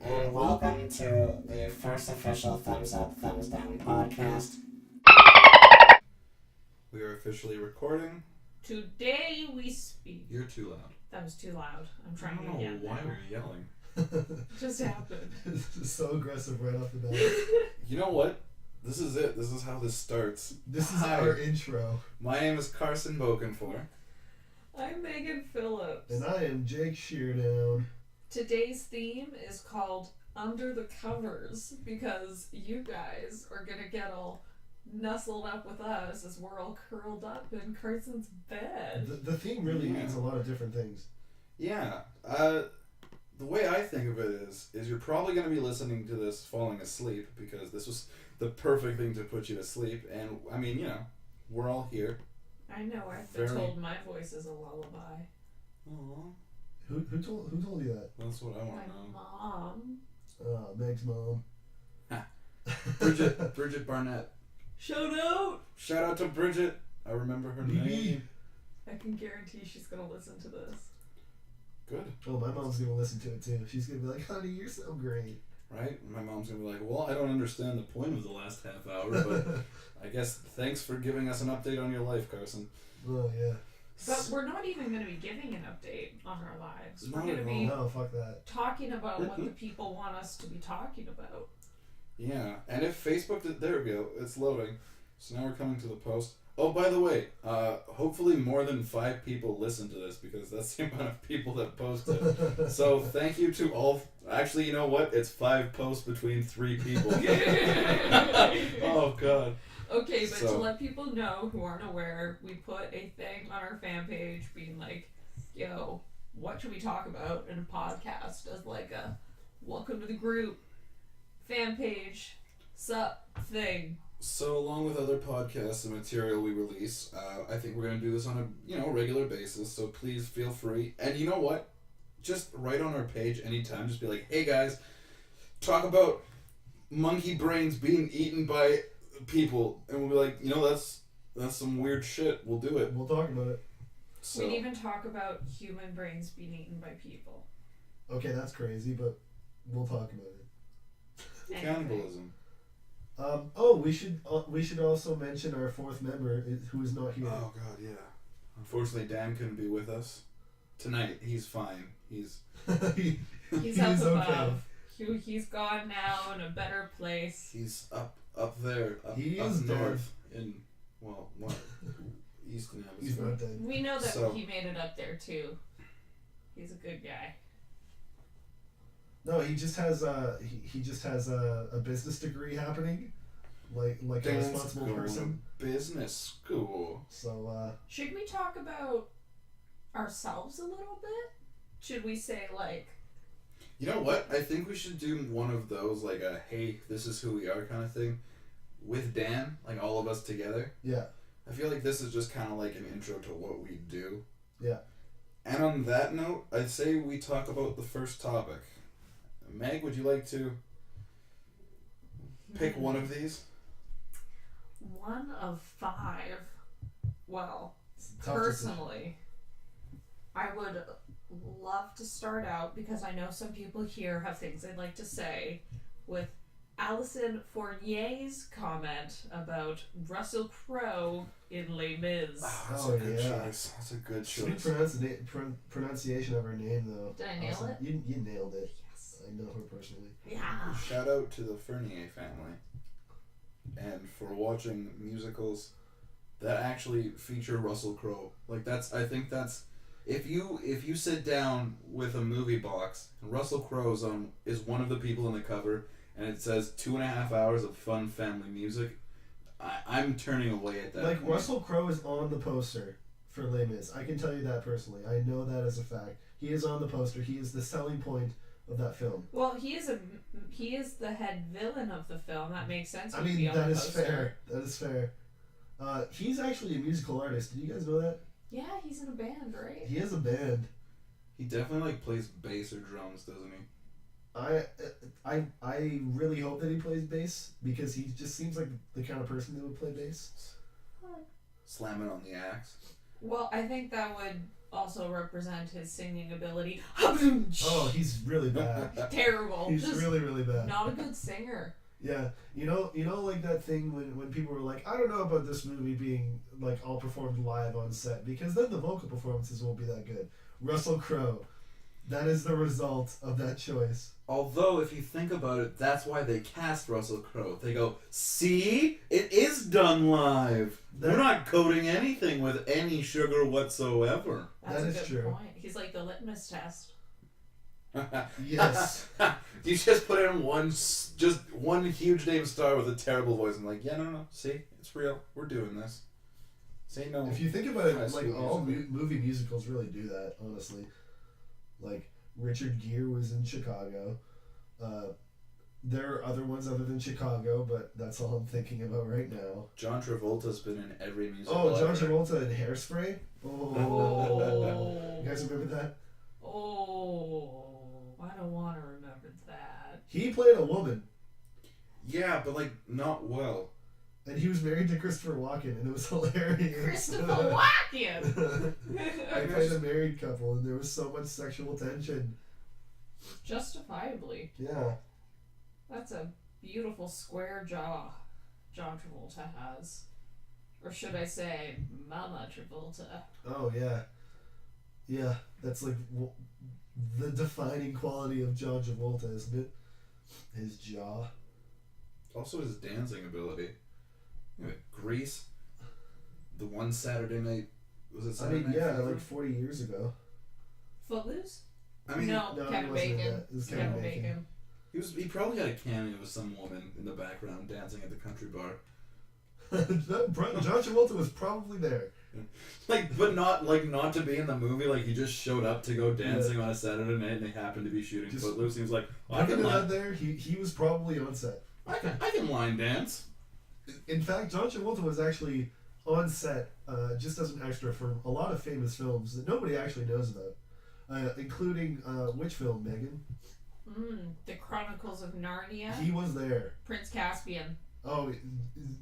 and welcome to the first official Thumbs Up, Thumbs Down podcast. We are officially recording. Today we speak. You're too loud. That was too loud. I'm I trying don't know again. why we're yelling. It just happened. It's so aggressive right off the bat. You know what? This is it. This is how this starts. This is Hi. our intro. My name is Carson Bokenfor. I'm Megan Phillips. And I am Jake Sheardown. Today's theme is called Under the Covers because you guys are going to get all nestled up with us as we're all curled up in Carson's bed. The theme really means a lot of different things. Yeah. The way I think of it is you're probably going to be listening to this falling asleep because this was the perfect thing to put you to sleep. And, I mean, you know, we're all here. I know, I've been told my voice is a lullaby. Aww. Who told you that? That's what I want My to know. mom. Meg's mom. Bridget Barnett. Shout out! Shout out to Bridget. I remember her name. I can guarantee she's going to listen to this. Good. Oh, my mom's going to listen to it too. She's going to be like, honey, you're so great. Right? My mom's going to be like, well, I don't understand the point of the last half hour, but I guess thanks for giving us an update on your life, Carson. Oh, yeah. But we're not even going to be giving an update on our lives. We're Not going to at be No, fuck that. talking about what the people want us to be talking about. Yeah, and if Facebook did, there we go, it's loading. So now we're coming to the post. Oh, by the way, hopefully more than 5 people listen to this because that's the amount of people that posted. So thank you to all. Actually, you know what? It's 5 posts between 3 people. Oh God. Okay, but So- to let people know who aren't aware, we put a thing on our fan page being like, yo, what should we talk about in a podcast as like a welcome to the group fan page sup thing. So along with other podcasts and material we release, I think we're gonna do this on a regular basis. So please feel free. And you know what? Just write on our page anytime. Just be like, hey guys, talk about monkey brains being eaten by people, and we'll be like, you know, that's some weird shit. We'll do it. We'll talk about it. So We'd even talk about human brains being eaten by people. Okay, that's crazy, but we'll talk about it. cannibalism. We should also mention our 4th member who is not here. Oh God, yeah. Unfortunately, Dan couldn't be with us tonight. He's fine. He's He's up above. He's gone now in a better place. he's up there, up He up is north in what eastern He's hemisphere. not dead. We know that So- he made it up there too. He's a good guy. No, he just has a business degree happening, like a Dan's responsible going person. to business school. So Should we talk about ourselves a little bit? Should we say like, You know what? I think we should do one of those, like a hey, this is who we are kind of thing, with Dan, like all of us together. yeah, I feel like this is just kind of like an intro to what we do. yeah. And on that note, I'd say we talk about the first topic. Meg, would you like to pick one of these? one of 5? Well, Tough personally, I would love to start out because I know some people here have things they'd like to say with Alison Fournier's comment about Russell Crowe in Les Mis. That's Oh, a good yeah. choice. That's a good Sweet choice. pronunciation of her name, though. Did I nail Awesome. it? You nailed it. Yes. I know her personally. Yeah. Shout out to the Fournier family, and for watching musicals that actually feature Russell Crowe. Like I think that's if you sit down with a movie box and Russell Crowe is one of the people in the cover, and it says 2.5 hours of fun family music, I'm turning away at that. Like point. Russell Crowe is on the poster for Les Mis. I can tell you that personally. I know that as a fact. He is on the poster. He is the selling point of that film. Well, he is the head villain of the film. That makes sense. I He'd be mean, on that the is poster. fair. That is fair. He's actually a musical artist. Did you guys know that? Yeah, he's in a band, right? He has a band. He definitely plays bass or drums, doesn't he? I really hope that he plays bass because he just seems like the kind of person that would play bass. Slamming on the axe. Well, I think that would also represent his singing ability. Oh, he's really bad. Terrible. He's Just really, really bad. not a good singer. Yeah, you know, like that thing when people were like, I don't know about this movie being like all performed live on set because then the vocal performances won't be that good. Russell Crowe, that is the result of that choice. Although, if you think about it, that's why they cast Russell Crowe. They go, see? It is done live. We're not coating anything with any sugar whatsoever. That's That a is good true. point. He's like the litmus test. Yes. You just put in just one huge name star with a terrible voice and like, yeah, no, see? It's real. We're doing this. Say no. If you think about High it, like School all Musical. movie musicals really do that, honestly. Like Richard Gere was in Chicago. There are other ones other than Chicago, but that's all I'm thinking about right now. John Travolta's been in every musical. Oh, John ever. Travolta in Hairspray. Oh, Oh. you guys remember that? Oh, I don't want to remember that. He played a woman, Yeah, but like not well. and he was married to Christopher Walken, and it was hilarious. Christopher Walken! I played a married couple, and there was so much sexual tension. Justifiably. Yeah. That's a beautiful square jaw John Travolta has. Or should I say, Mama Travolta. Oh yeah. Yeah, that's like the defining quality of John Travolta, isn't it? His jaw. Also his dancing ability. Anyway, Grease. The one Saturday night. Was it I Saturday mean, Night yeah, Fever? like 40 years ago. Footloose? I mean, no, No, he Kevin wasn't in Bacon. that. It was Kevin Kevin Bacon. Bacon. he probably had a cameo with some woman in the background dancing at the country bar. John Travolta was probably there. Like, but not to be in the movie. Like, he just showed up to go dancing on a Saturday night, and they happened to be shooting Just Footloose. He was like, I Looking can it out line, there, he was probably on set. I can line dance. In fact, John Travolta was actually on set just as an extra for a lot of famous films that nobody actually knows about, including which film, Megan? The Chronicles of Narnia. He was there. Prince Caspian. Oh,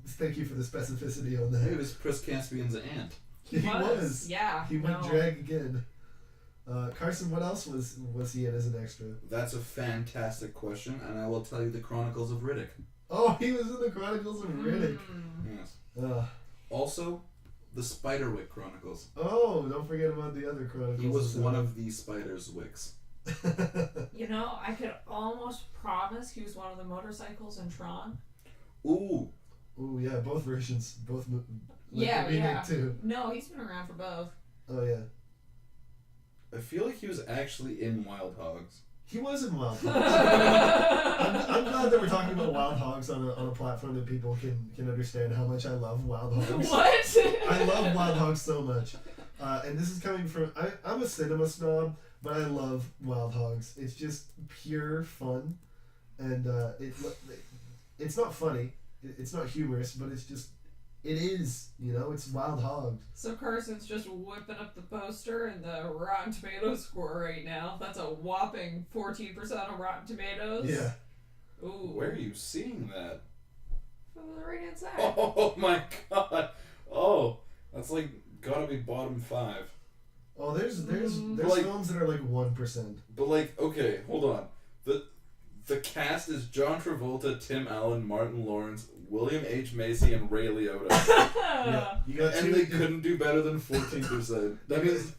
thank you for the specificity on He that. was Chris Caspian's aunt. He was. Yeah. He went no. drag again. Carson, what else was he in as an extra? That's a fantastic question, and I will tell you the Chronicles of Riddick. Oh, he was in the Chronicles of Riddick. Yes. Also, the Spiderwick Chronicles. Oh, don't forget about the other Chronicles. He was one of the Spider's wicks. You know, I could almost promise he was one of the motorcycles in Tron. Ooh, Oh yeah, both versions, both. Like Yeah, the remake yeah. too. No, he's been around for both. Oh yeah, I feel like he was actually in Wild Hogs. he was in Wild Hogs. I'm glad that we're talking about Wild Hogs on a platform that people can understand how much I love Wild Hogs. What? I love Wild Hogs so much, and this is coming from I'm a cinema snob, but I love Wild Hogs. It's just pure fun, and it's not funny, it's not humorous, but it is, it's Wild Hogs. So Carson's just whipping up the poster and the Rotten Tomatoes score right now. That's a whopping 14% on Rotten Tomatoes. Yeah. Ooh. Where are you seeing that? From the right hand side. Oh my god! Oh, that's like gotta be bottom 5. Oh, there's Like- films that are like 1%. But like, okay, hold on. The cast is John Travolta, Tim Allen, Martin Lawrence, William H. Macy, and Ray Liotta. Yeah, you got And two. they couldn't do better than 14%. That means,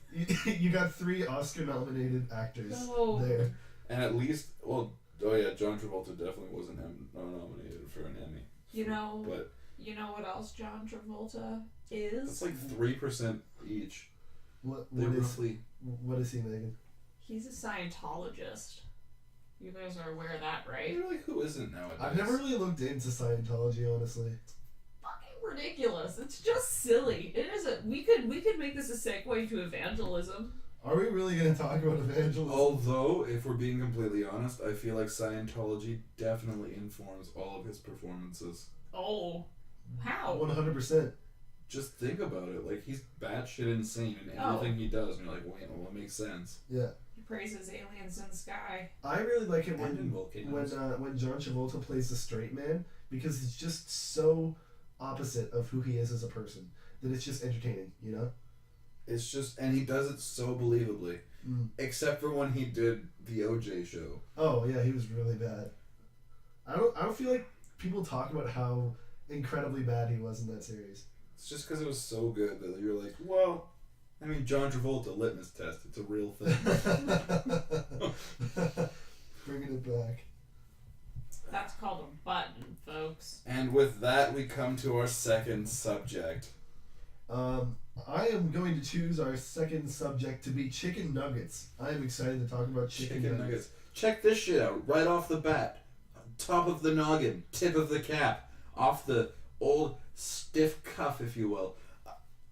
you got 3 Oscar-nominated actors No. there. and at least, well, oh yeah, John Travolta definitely wasn't nominated for an Emmy. You know But what else John Travolta is? that's like 3% each. What They is roughly. he, Megan? He's a Scientologist. You guys are aware of that, right? You're like, who isn't nowadays? I've never really looked into Scientology, honestly. Fucking ridiculous. It's just silly. It isn't. We could make this a segue to evangelism. Are we really going to talk about evangelism? Although, if we're being completely honest, I feel like Scientology definitely informs all of his performances. Oh, how? 100%. Just think about it. Like, he's batshit insane in everything he does. And you're like, wait, well, it makes sense. Yeah. He praises aliens in the sky. I really like it And in when volcanoes. when John Travolta plays the straight man, because he's just so opposite of who he is as a person that it's just entertaining, It's just, and he does it so believably. Mm. Except for when he did the OJ show. Oh yeah, he was really bad. I don't feel like people talk about how incredibly bad he was in that series. It's just because it was so good that you're like, well, I mean, John Travolta litmus test. It's a real thing. Bringing it back. That's called a button, folks. And with that, we come to our second subject. I am going to choose our second subject to be chicken nuggets. I am excited to talk about chicken nuggets. Check this shit out right off the bat. Top of the noggin, tip of the cap, off the old stiff cuff, if you will.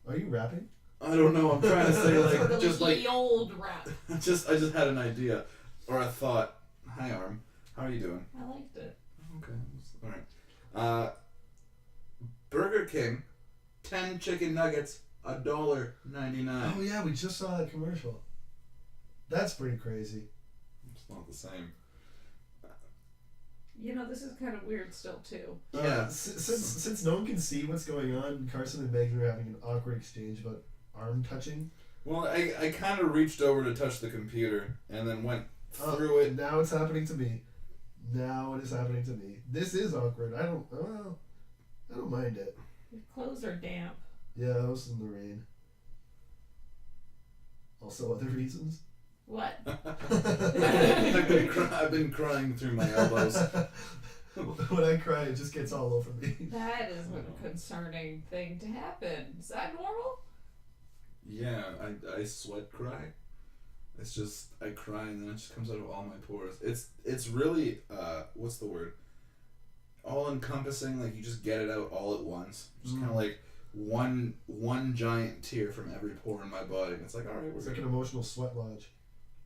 Are you rapping? I don't know. I'm trying to say like just like the old rap. I just had an idea or a thought. Hi, Arm. How are you doing? I liked it. Okay. All right. Burger King, 10 chicken nuggets, $1.99. Oh yeah, we just saw that commercial. That's pretty crazy. It's not the same. You know, this is kind of weird still too. Yeah. Since no one can see what's going on, Carson and Megan are having an awkward exchange about arm touching. Well, I kind of reached over to touch the computer and then went through it. Now it's happening to me. Now it is happening to me. This is awkward. I don't mind it. Your clothes are damp. Yeah, I was in the rain. Also other reasons. What? I've been crying through my elbows. When I cry, it just gets all over me. That is a concerning thing to happen. Is that normal? Yeah, I sweat cry. It's just I cry and then it just comes out of all my pores. It's really what's the word? All encompassing. Like you just get it out all at once. Just kind of like one giant tear from every pore in my body. And it's like, all right, It's like an emotional sweat lodge.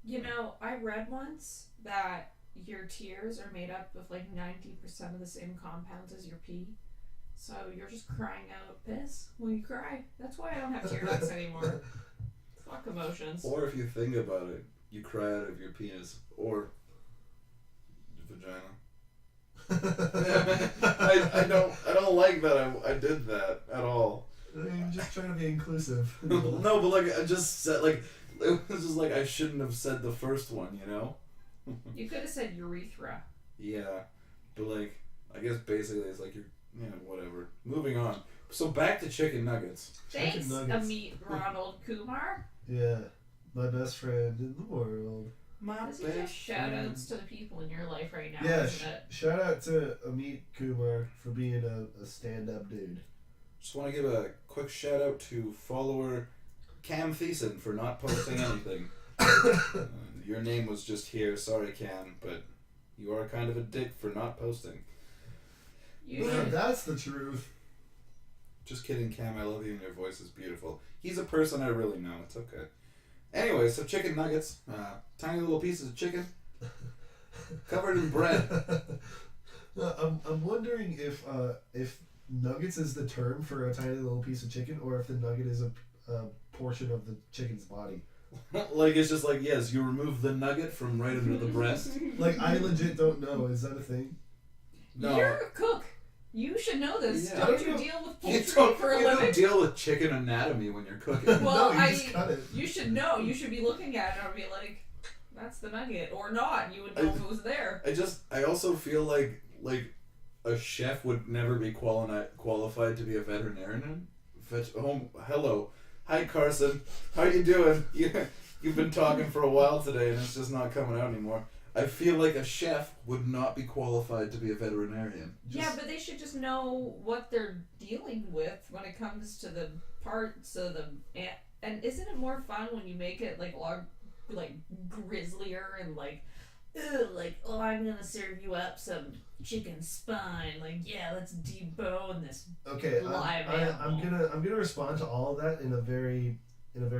You know, I read once that your tears are made up of like 90% of the same compounds as your pee. So you're just crying out piss when you cry. That's why I don't have tear ducts anymore. Fuck emotions. Or if you think about it, you cry out of your penis or vagina. I don't like that I did that at all. I'm just trying to be inclusive. No, but like I just said, like it was just like I shouldn't have said the first one, you know? You could have said urethra. Yeah, but like I guess basically it's like whatever. Moving on. So back to chicken nuggets. Thanks, Chicken nuggets. Amit Ronald Kumar. Yeah, my best friend in the world. This is just shout outs to the people in your life right now, Yeah, isn't it? shout out to Amit Kumar for being a stand-up dude. Just want to give a quick shout out to follower Cam Thiessen for not posting anything. Your name was just here. Sorry, Cam, but you are kind of a dick for not posting. Yeah, that's the truth. Just kidding, Cam. I love you and your voice is beautiful. He's a person I really know. It's okay. Anyway, so chicken nuggets. Tiny little pieces of chicken. Covered in bread. I'm wondering if nuggets is the term for a tiny little piece of chicken, or if the nugget is a portion of the chicken's body. Like it's just like, yes, you remove the nugget from right under the breast. Like I legit don't know. Is that a thing? No. You're a cook. You should know this. Yeah. Don't you deal with You poultry for a don't living? deal with chicken anatomy when you're cooking. Well, no, you just cut it. You should know. You should be looking at it and be like, that's the nugget. Or not. You would know if it was there. I also feel like a chef would never be qualified to be a veterinarian. Hello. Hi, Carson. How you doing? You've been talking for a while today and it's just not coming out anymore. I feel like a chef would not be qualified to be a veterinarian. Yeah, but they should just know what they're dealing with when it comes to the parts of the... And isn't it more fun when you make it like grislier and oh, I'm gonna serve you up some chicken spine. Like, yeah, let's debone this Okay, live I'm gonna respond to all of that in a very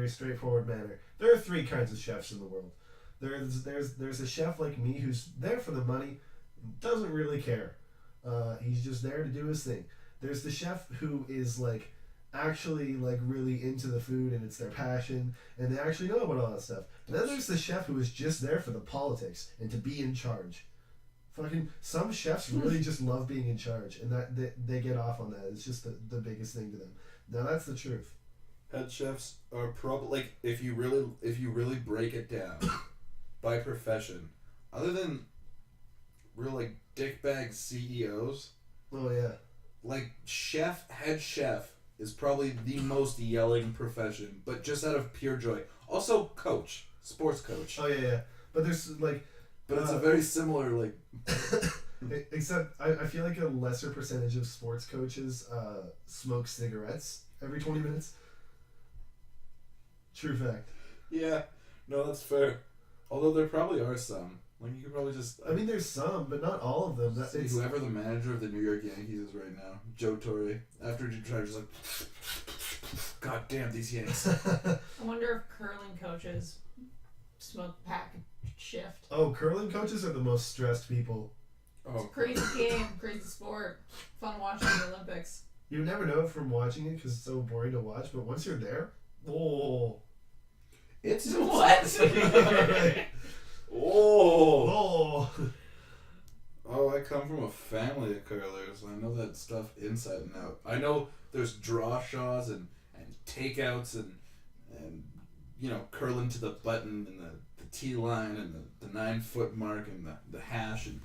straightforward manner. There are three kinds of chefs in the world. There's a chef like me who's there for the money, doesn't really care. He's just there to do his thing. There's the chef who is like actually like really into the food and it's their passion and they actually know about all that stuff. And then there's the chef who is just there for the politics and to be in charge. Fucking some chefs really just love being in charge and that they get off on that. It's just the biggest thing to them. Now that's the truth. head chefs are probably like if you really break it down by profession, other than real like dickbag CEOs, Oh yeah. like head chef is probably the most yelling profession, but just out of pure joy. Also, sports coach. Oh yeah. But there's like. But it's a very similar like. Except I feel like a lesser percentage of sports coaches smoke cigarettes every 20 minutes. True fact. Yeah, no, that's fair. Although there probably are some. Like you could probably just. I mean, there's some, but not all of them. See, whoever the manager of the New York Yankees is right now, Joe Torre. After he tried, just like, God damn these Yanks. I wonder if curling coaches smoke pack shift. Oh, curling coaches are the most stressed people. It's a crazy game, crazy sport. Fun watching the Olympics. You never know from watching it because it's so boring to watch, but once you're there, oh. It's What? Oh. Oh. Oh, I come from a family of curlers. I know that stuff inside and out. I know there's draw shaws and takeouts and you know, curling to the button and the tee line and the 9-foot mark and the hash, and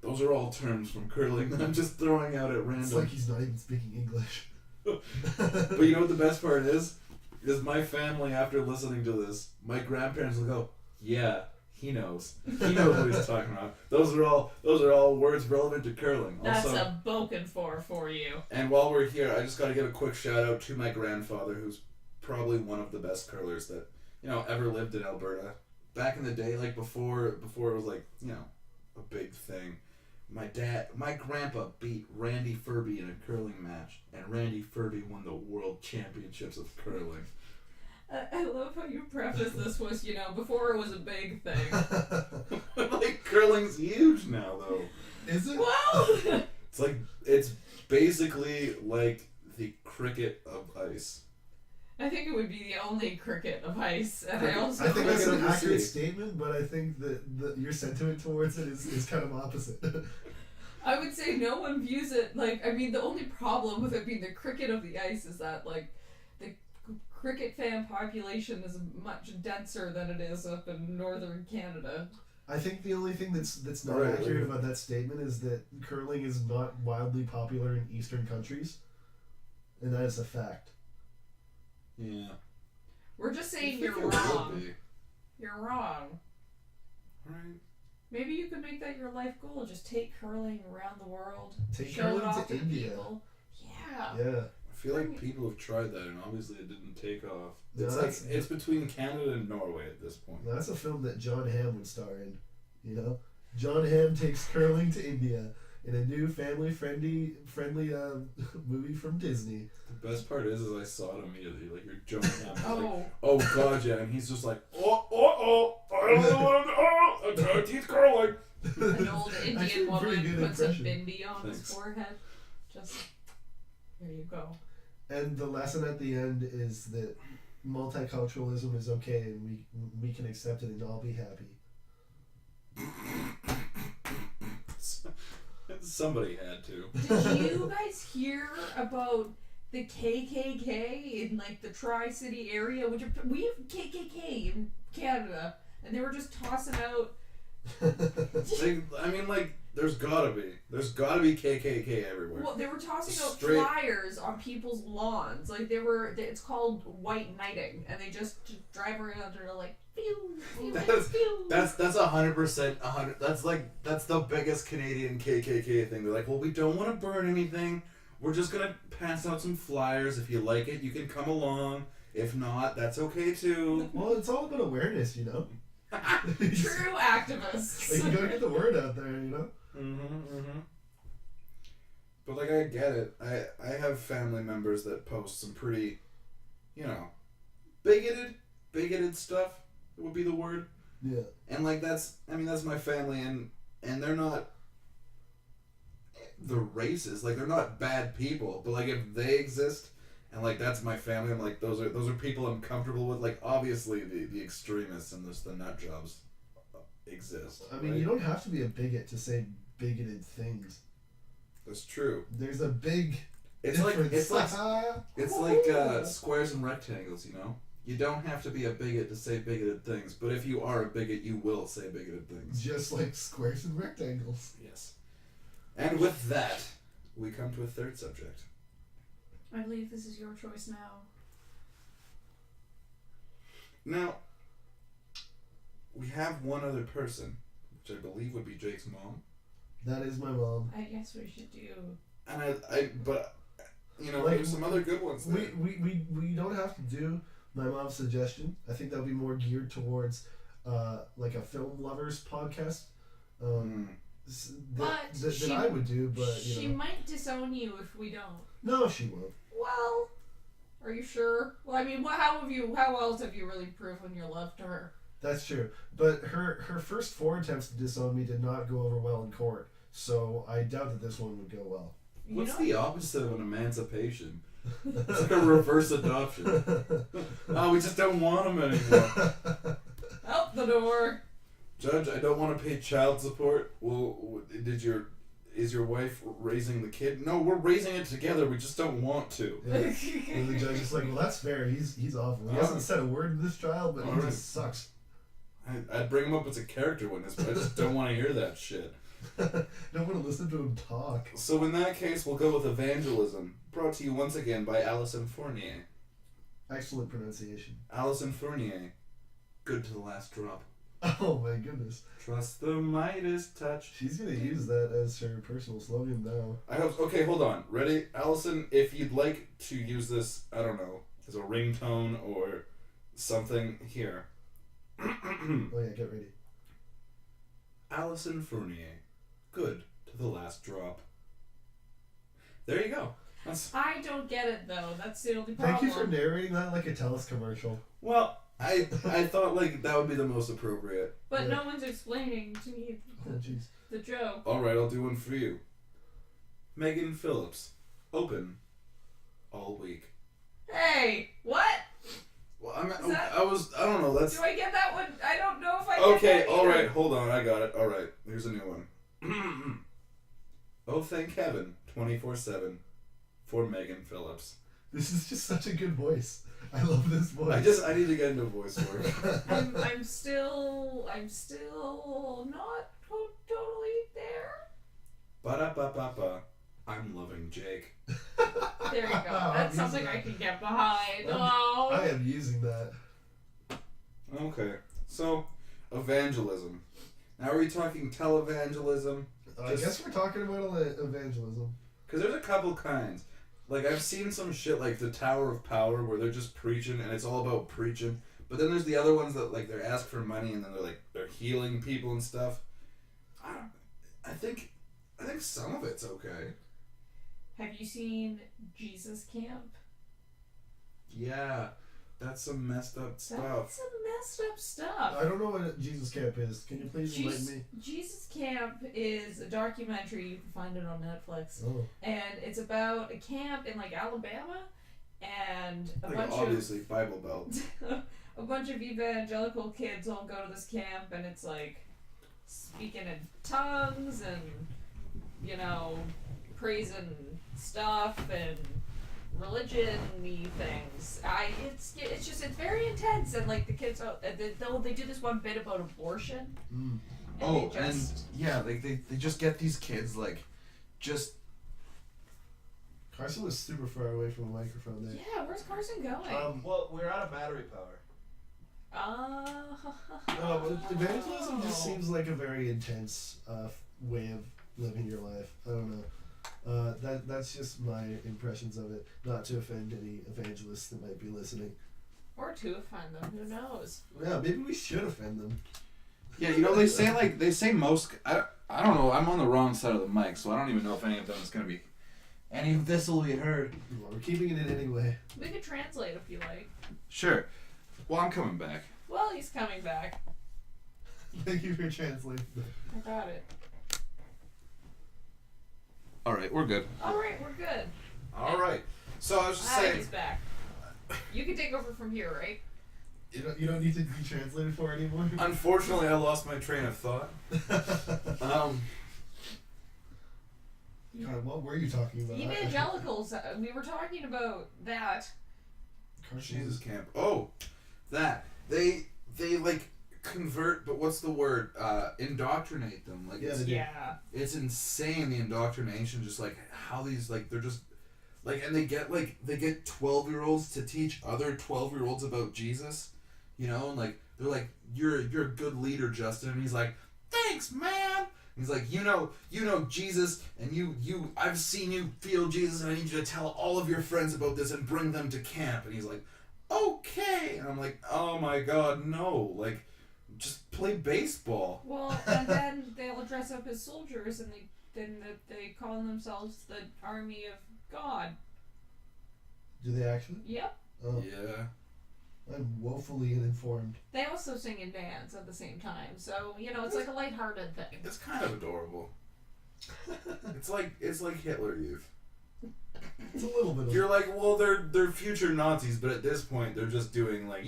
those are all terms from curling that I'm just throwing out at random. It's like he's not even speaking English. But you know what the best part is? Is my family, after listening to this, my grandparents will go, yeah, he knows. He knows what he's talking about. Those are all words relevant to curling. That's Also, a boken for you. and while we're here, I just got to give a quick shout out to my grandfather, who's probably one of the best curlers that, you know, ever lived in Alberta. Back in the day, like before it was like, you know, a big thing. My grandpa beat Randy Furby in a curling match, and Randy Furby won the world championships of curling. I love how you preface this was, you know, before it was a big thing. Like, curling's huge now, though. Is it? Well, It's basically like the cricket of ice. I think it would be the only cricket of ice, and I also I think that's an Cricket of the accurate sea. statement, but I think that your sentiment towards it is kind of opposite. I would say no one views it like. I mean, the only problem with it being the cricket of the ice is that like the cricket fan population is much denser than it is up in northern Canada. I think the only thing that's not Right, accurate right. about that statement is that curling is not wildly popular in Eastern countries, and that is a fact. Yeah. We're just saying I you're think it would wrong. be. You're wrong. Right. Maybe you could make that your life goal. Just take curling around the world. Take show curling it off to to India. people. Yeah. Yeah. I feel like people have tried that, and obviously it didn't take off. No, It's that's- it's between Canada and Norway at this point. Now, that's a film that John Hamm would star in. You know, John Hamm takes curling to India in a new family-friendly movie from Disney. The best part is I saw it immediately. Like, you're jumping at me. Like, Oh, oh god, yeah, and he's just like, I don't know what I'm trying to teach curling. an old Actually, Indian pretty woman good puts a impression. bindi on his Thanks. forehead. Just there you go. And the lesson at the end is that multiculturalism is okay, and we can accept it and all be happy. Somebody had to. Did you guys hear about the KKK in like the Tri-City area? Which we have KKK in Canada, and they were just tossing out. I mean, like, there's gotta be KKK everywhere. Well, they were tossing out Straight- flyers on people's lawns. Like it's called white knighting, and they just drive around and they're like, pew, pew, pew. That's 100%. That's the biggest Canadian KKK thing. They're like, well, we don't want to burn anything. We're just gonna pass out some flyers. If you like it, you can come along. If not, that's okay too. Well, it's all about awareness, you know. True activists. Like, you gotta get the word out there, you know. But like, I get it. I have family members that post some pretty, you know, bigoted stuff. Would be the word. Yeah. And like that's my family, and they're not the racists. Like, they're not bad people, but like, if they exist, and like that's my family, I'm like, those are people I'm comfortable with. Like, obviously the extremists and the nut jobs exist. I mean, right? you don't have to be a bigot to say bigoted things. That's true. There's a big It's like Difference. squares and rectangles. You know, you don't have to be a bigot to say bigoted things, but if you are a bigot, you will say bigoted things. Just like squares and rectangles. Yes. And with that, we come to a third subject. I believe this is your choice now. Now, we have one other person, which I believe would be Jake's mom. That is my mom. I guess we should do. And but, you know, Like, there's some other good ones there. We don't have to do my mom's suggestion. I think that'll be more geared towards like a film lovers podcast. That I would do, but she might disown you if we don't. No, she won't. Well, are you sure? Well, I mean, how else have you really proven your love to her? That's true. But her first 4 attempts to disown me did not go over well in court, so I doubt that this one would go well. What's the opposite of an emancipation? It's like a reverse adoption. Oh, we just don't want them anymore. Out the door. Judge, I don't want to pay child support. Well, is your wife raising the kid? No, we're raising it together. We just don't want to. Yeah. And the judge is like, well, that's fair. He's awful. He hasn't said a word to this child, but he just sucks. I'd bring him up as a character witness, but I just don't want to hear that shit. Don't want to listen to him talk. So in that case, we'll go with Evangelism, brought to you once again by Alison Fournier. Excellent pronunciation. Alison Fournier, good to the last drop. Oh my goodness. Trust the Midas touch. She's going to use that as her personal slogan now. I hope. Okay, hold on. Ready? Allison, if you'd like to use this, I don't know, as a ringtone or something, here. Oh yeah, get ready. Alison Fournier, good to the last drop. There you go. I don't get it though. That's the only Thank problem. you for narrating that like a TELUS commercial. Well, I thought like that would be the most appropriate. But Yeah. no one's explaining to me Oh jeez. the joke. All right, I'll do one for you. Megan Phillips, open all week. Hey, what? Well, Is that- I don't know. That's Do I get that one? I don't know if I get okay. that All either. right, hold on. I got it. All right, here's a new one. Oh, thank heaven, 24/7, for Megan Phillips. This is just such a good voice. I love this voice. I need to get into voice work. I'm still not totally there. Ba-da-ba-ba-ba. I'm loving Jake. There you go. That's something I can get behind. Oh. I am using that. Okay, so evangelism. Now are we talking televangelism? I guess we're talking about evangelism. Because there's a couple kinds. Like, I've seen some shit like the Tower of Power where they're just preaching and it's all about preaching. But then there's the other ones that, like, they're asked for money and then they're healing people and stuff. I think some of it's okay. Have you seen Jesus Camp? Yeah, that's some messed up stuff. That's some messed up stuff. I don't know what Jesus Camp is. Can you please enlighten me? Jesus Camp is a documentary. You can find it on Netflix. Oh. And it's about a camp in like Alabama and a bunch Obviously, Bible Belt. of a bunch of evangelical kids all go to this camp and it's like speaking in tongues and praising stuff and religion-y things. It's very intense and like the kids they do this one bit about abortion. Mm. They just get these kids Carson was super far away from the microphone there. Yeah, where's Carson going? Well, we're out of battery power. Evangelism just seems like a very intense way of living your life. I don't know. That's just my impressions of it. Not to offend any evangelists that might be listening. Or to offend them, who knows? Yeah, maybe we should offend them. Yeah, they say most. I don't know. I'm on the wrong side of the mic, so I don't even know if any of them is gonna be. Any of this will be heard. Well, we're keeping it in anyway. We could translate if you like. Sure. Well, I'm coming back. Well, he's coming back. Thank you for translating. I got it. All right, we're good. Alright, we're good. All right. So I was just Ah, saying. he's back. You can take over from here, right? You don't need to be translated for anymore. Unfortunately, I lost my train of thought. God, what were you talking about? Evangelicals. We were talking about that. Jesus camp. Oh, that they like convert, but what's the word? Indoctrinate them. Like it's, Yeah. it's insane, the indoctrination. Just like how these like they're just like, and they get 12-year-olds to teach other 12-year-olds about Jesus, you know, and like they're like, you're a good leader, Justin, and he's like, thanks, man. He's like, you know Jesus, and you I've seen you feel Jesus, and I need you to tell all of your friends about this and bring them to camp. And he's like, okay. And I'm like, oh my God, no, like, just play baseball. Well, and then they'll dress up as soldiers, and they call themselves the Army of God. Do they actually? Yep. Oh, Yeah. I'm woefully uninformed. They also sing and dance at the same time, so it's like a lighthearted thing. It's kind of adorable. it's like Hitler Youth. It's a little bit of... You're like, well, they're future Nazis, but at this point they're just doing like,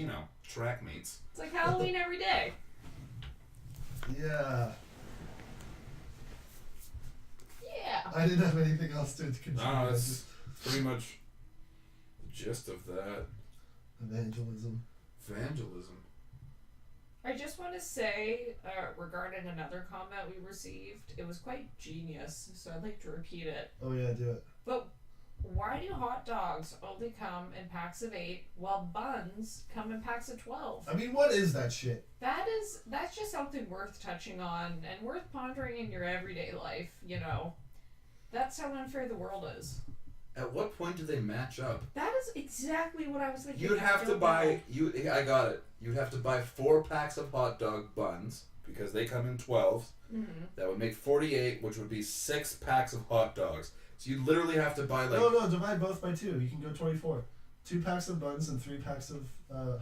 track meets. It's like Halloween every day. Yeah. Yeah. I didn't have anything else to continue. No, it's pretty much the gist of that. Evangelism. I just want to say, regarding another comment we received, it was quite genius, so I'd like to repeat it. Oh yeah, do it. But why do hot dogs only come in packs of 8 while buns come in packs of 12? I mean, what is that shit? That's just something worth touching on and worth pondering in your everyday life, That's how unfair the world is. At what point do they match up? That is exactly what I was thinking. You'd have to buy I got it. You'd have to buy 4 packs of hot dog buns because they come in 12s. Mm-hmm. That would make 48, which would be 6 packs of hot dogs. So you literally have to buy like No, divide both by 2. You can go 24. 2 packs of buns and 3 packs of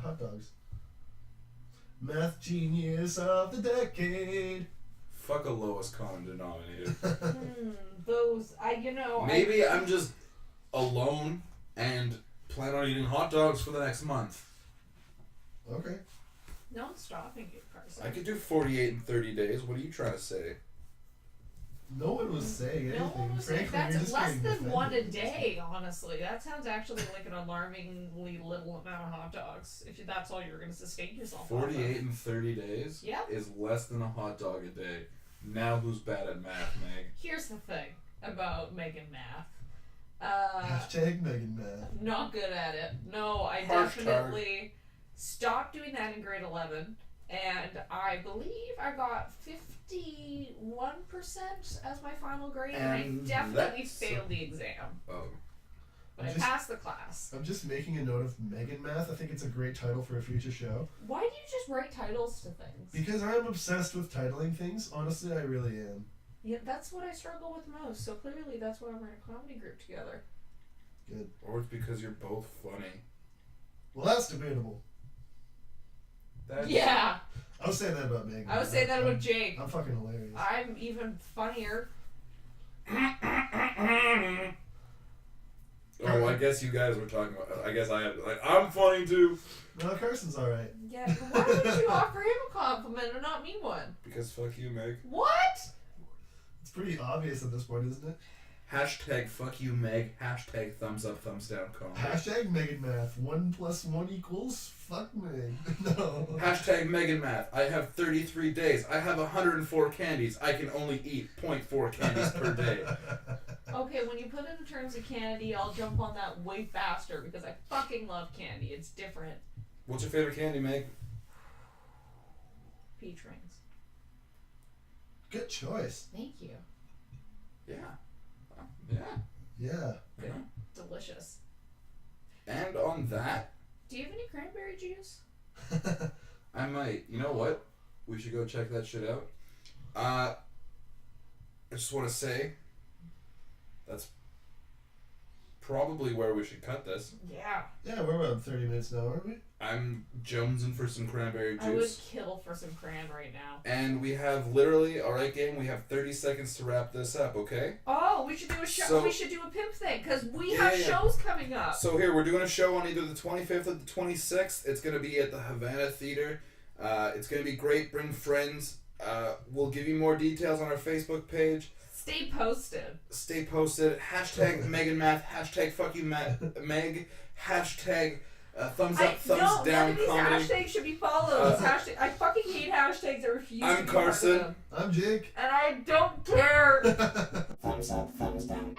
hot dogs. Math genius of the decade. fuck a lowest common denominator. Maybe I'm just alone and plan on eating hot dogs for the next month. Okay. No one's stopping you, Carson. I could do 48 in 30 days. What are you trying to say? No one was saying anything. No one was saying Frankly, you're that's just less getting than defended. one a day, honestly. That sounds actually like an alarmingly little amount of hot dogs. If that's all you're going to sustain yourself off of. 48 in 30 days Yep. is less than a hot dog a day. Now who's bad at math, Meg? Here's the thing about Megan Math. Hashtag Megan Math. Not good at it. No, I Harsh definitely stopped doing that in grade 11, and I believe I got 51% as my final grade, and I And definitely that's- failed the exam. Oh. But I passed the class. I'm just making a note of Megan Math. I think it's a great title for a future show. Why do you just write titles to things? Because I'm obsessed with titling things. Honestly, I really am. Yeah, that's what I struggle with most. So clearly, that's why we're in a comedy group together. Good. Or it's because you're both funny. Well, that's debatable. That's... Yeah, I was saying that about Megan. I would say that about Jake. I'm fucking hilarious. I'm even funnier. Oh, I guess you guys were talking about. I guess I have. Like, I'm funny too. No, Carson's alright. Yeah, why would you offer him a compliment and not me one? Because fuck you, Meg. What? It's pretty obvious at this point, isn't it? Hashtag fuck you, Meg. Hashtag thumbs up, thumbs down, comment. Hashtag Megan Math. 1 + 1 = fuck Meg. No. Hashtag Megan Math. I have 33 days. I have 104 candies. I can only eat 0.4 candies per day. Okay, when you put it in terms of candy, I'll jump on that way faster because I fucking love candy. It's different. What's your favorite candy, Meg? Peach rings. Good choice. Thank you. Yeah. Yeah. Yeah. Good. Delicious. And on that, Do you have any cranberry juice? I might. You know what? We should go check that shit out. I just want to say, that's probably where we should cut this. Yeah. Yeah, we're about 30 minutes now, aren't we? I'm jonesing for some cranberry I would juice. kill for some cran right now. And we have literally, alright gang, we have 30 seconds to wrap this up, okay? Oh, we should do a show. So- We should do a pimp thing because we Yeah, have yeah. shows coming up. So here, we're doing a show on either the 25th or the 26th. It's going to be at the Havana Theater. It's going to be great. Bring friends. We'll give you more details on our Facebook page. Stay posted. Stay posted. Hashtag Megan Math. Hashtag fuck you Meg. Hashtag thumbs up, thumbs down none of these comedy. hashtags should be followed. Hashtag, I fucking hate hashtags. I refuse I'm to be part of Carson. them. I'm Jake. And I don't care. Thumbs up, thumbs down.